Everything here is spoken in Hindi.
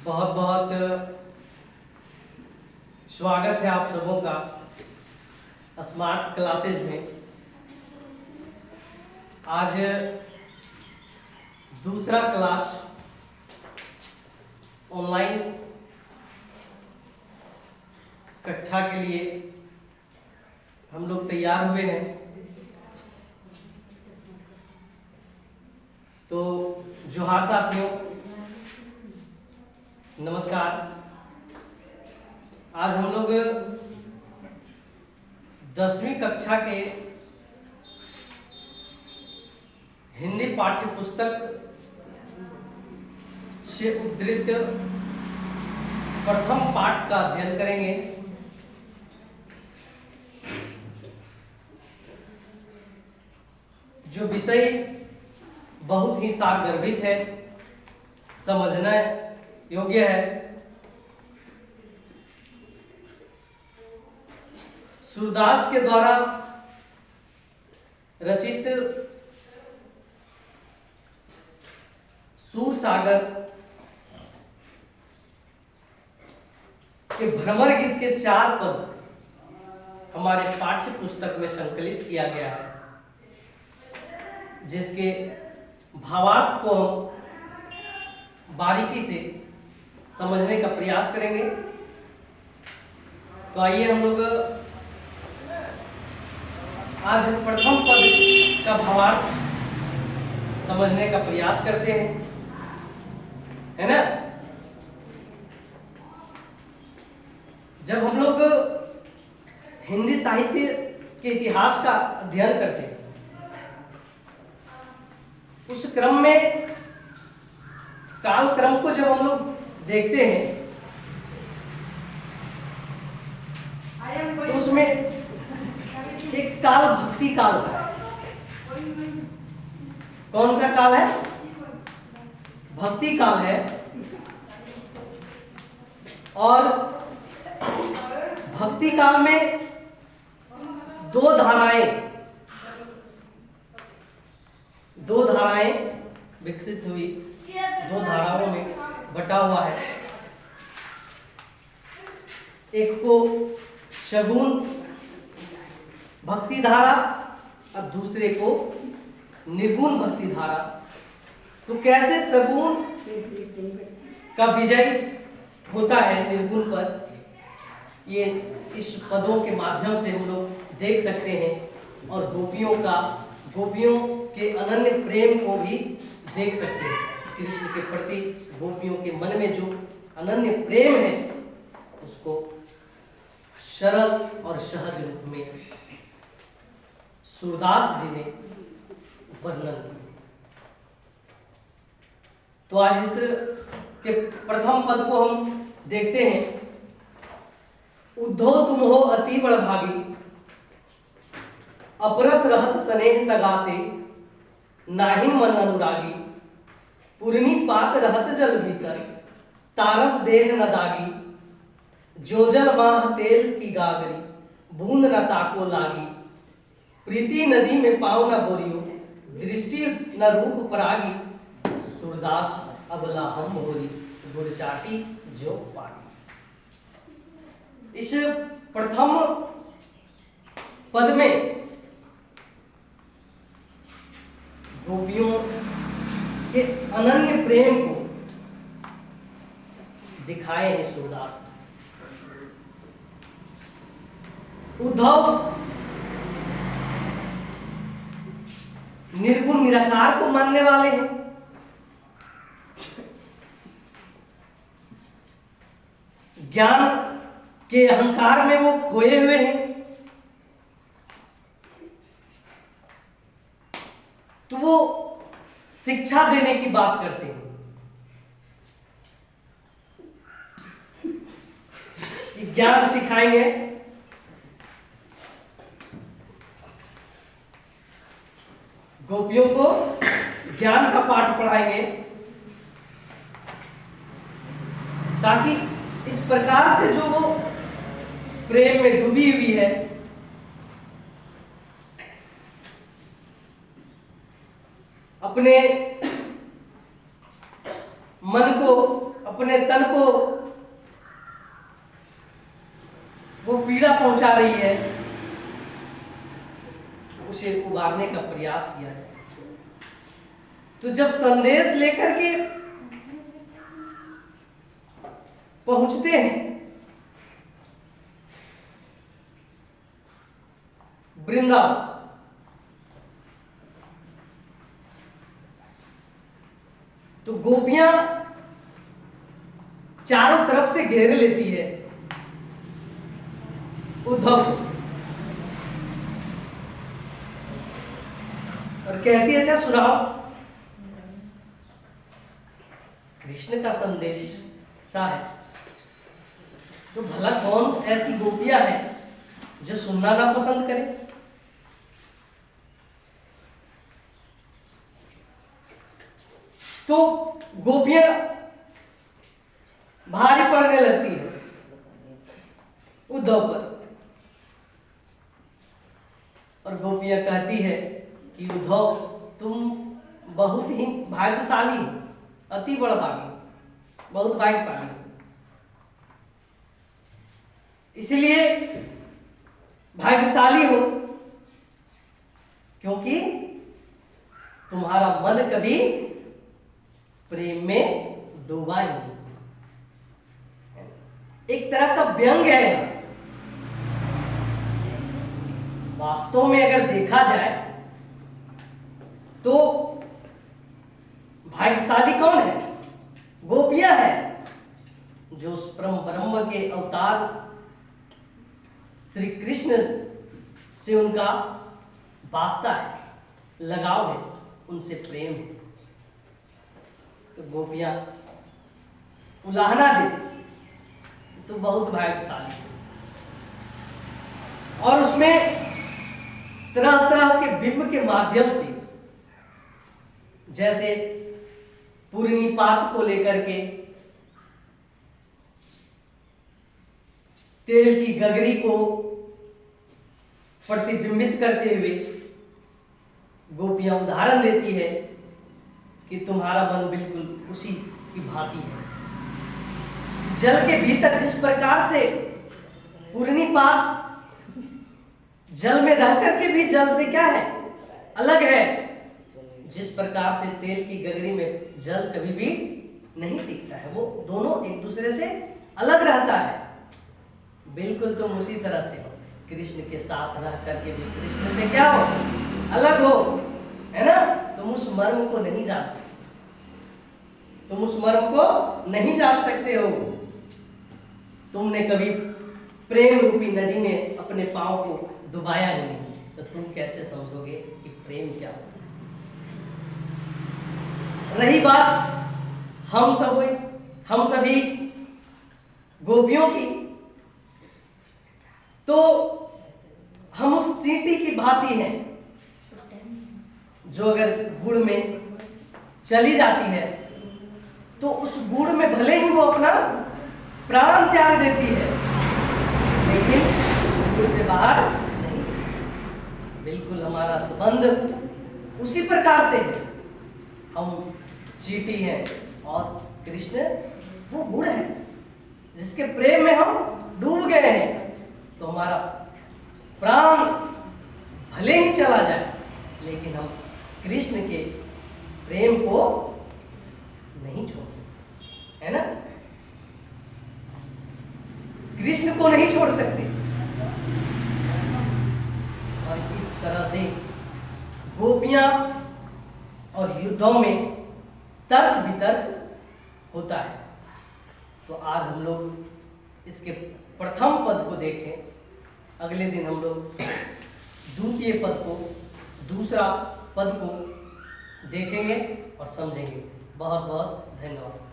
बहुत बहुत स्वागत है आप सबों का स्मार्ट क्लासेज में। आज दूसरा क्लास ऑनलाइन कक्षा के लिए हम लोग तैयार हुए हैं। तो जोहार साथियों, नमस्कार। आज हम लोग 10वीं कक्षा के हिंदी पाठ्य पुस्तक से उद्धृत प्रथम पाठ का अध्ययन करेंगे। जो विषय बहुत ही सारगर्भित है, समझना योग्य है। सूरदास के द्वारा रचित सूरसागर के भ्रमर गीत के 4 पद हमारे पाठ्य पुस्तक में संकलित किया गया है, जिसके भावार्थ को हम बारीकी से समझने का प्रयास करेंगे। तो आइए हम लोग आज हम प्रथम पद का भावार्थ समझने का प्रयास करते हैं, है ना। जब हम लोग हिंदी साहित्य के इतिहास का अध्ययन करते हैं, उस क्रम में काल क्रम को जब हम लोग देखते हैं तो उसमें एक काल भक्ति काल था। कौन सा काल है? भक्ति काल है। और भक्ति काल में दो धाराएं विकसित हुई, 2 धाराओं में बटा हुआ है। एक को शगुन भक्ति धारा और दूसरे को निर्गुण भक्ति धारा। तो कैसे सगुण का विजय होता है निर्गुण पर, ये इस पदों के माध्यम से हम लोग देख सकते हैं। और गोपियों के अनन्य प्रेम को भी देख सकते हैं। कृष्ण के प्रति गोपियों के मन में जो अनन्य प्रेम है, उसको सरल और सहज रूप में सूरदास जी ने वर्णन किया। तो आज इस के प्रथम पद को हम देखते हैं। उद्धव तुम हो अति बड़भागी, अपरस रहत स्नेह तगाते, नाहि मन अनुरागी, पूर्णी पात रहत जल भीतर, तारस देह न दागी, जो जल माह तेल की गागरी, बूंद न ताको लागी, प्रीति नदी में पाँव न बोरियो, दृष्टि न रूप परागी, सूरदास अबला हम होरी, गुड़ चाटी जो पागी। इस प्रथम पद में गोपियों के अनन्य प्रेम को दिखाए हैं सूरदास। उद्धव निर्गुण निराकार को मानने वाले हैं। ज्ञान के अहंकार में वो खोए हुए हैं। तो वो शिक्षा देने की बात करते हैं कि ज्ञान सिखाएंगे, गोपियों को ज्ञान का पाठ पढ़ाएंगे, ताकि इस प्रकार से जो वो प्रेम में डूबी हुई है, अपने मन को अपने तन को वो पीड़ा पहुंचा रही है, उसे उबारने का प्रयास किया है। तो जब संदेश लेकर के पहुंचते हैं वृंदावन, तो गोपियां चारों तरफ से घेर लेती है उद्धव को और कहती है, अच्छा सुनाओ, कृष्ण का संदेश क्या है? तो भला कौन ऐसी गोपियां हैं जो सुनना ना पसंद करे? तो गोपियां भारी पड़ने लगती है उद्धव पर और गोपियां कहती है कि उद्धव तुम बहुत ही भाग्यशाली हो, अति बड़ा भागी, बहुत भाग्यशाली हो, इसलिए भाग्यशाली हो क्योंकि तुम्हारा मन कभी प्रेम में डूबा ही नहीं। एक तरह का व्यंग है। वास्तव में अगर देखा जाए तो भाग्यशाली कौन है? गोपियां है जो उस परम ब्रह्म के अवतार श्री कृष्ण से उनका वास्ता है, लगाव है, उनसे प्रेम है। तो गोपियां उलाहना देती तो बहुत भाग्यशाली है। और उसमें तरह तरह के बिंब के माध्यम से, जैसे पूर्णिपात को लेकर के, तेल की गगरी को प्रतिबिंबित करते हुए गोपियां उदाहरण देती है कि तुम्हारा मन बिल्कुल उसी की भांति है। जल के भीतर जिस प्रकार से पूर्णिपात जल में रह करके भी जल से क्या है, अलग है, जिस प्रकार से तेल की गगरी में जल कभी भी नहीं टिकता है, वो दोनों एक दूसरे से अलग रहता है। बिल्कुल तुम उसी तरह से हो, कृष्ण के साथ रह करके भी कृष्ण से क्या हो, अलग हो, है ना? तुम उस मर्म को नहीं जान सकते, तुम उस मर्म को नहीं जान सकते हो। तुमने कभी प्रेम रूपी नदी में अपने पांव को डुबाया ही नहीं, तो तुम कैसे समझोगे कि प्रेम क्या होता है? रही बात हम सभी गोपियों की, तो हम उस चींटी की भांति हैं जो अगर गुड़ में चली जाती है तो उस गुड़ में भले ही वो अपना प्राण त्याग देती है, लेकिन उस गुड़ से बाहर नहीं। बिल्कुल हमारा संबंध उसी प्रकार से है। हम चींटी हैं और कृष्ण वो गुड़ है जिसके प्रेम में हम डूब गए हैं। तो हमारा प्राण भले ही चला जाए, लेकिन हम कृष्ण के प्रेम को नहीं छोड़ सकते, है ना? कृष्ण को नहीं छोड़ सकते। और इस तरह से गोपियां और युद्धों में तर्क वितर्क होता है। तो आज हम लोग इसके प्रथम पद को देखें, अगले दिन हम लोग द्वितीय पद को, दूसरा पद को देखेंगे और समझेंगे। बहुत बहुत धन्यवाद।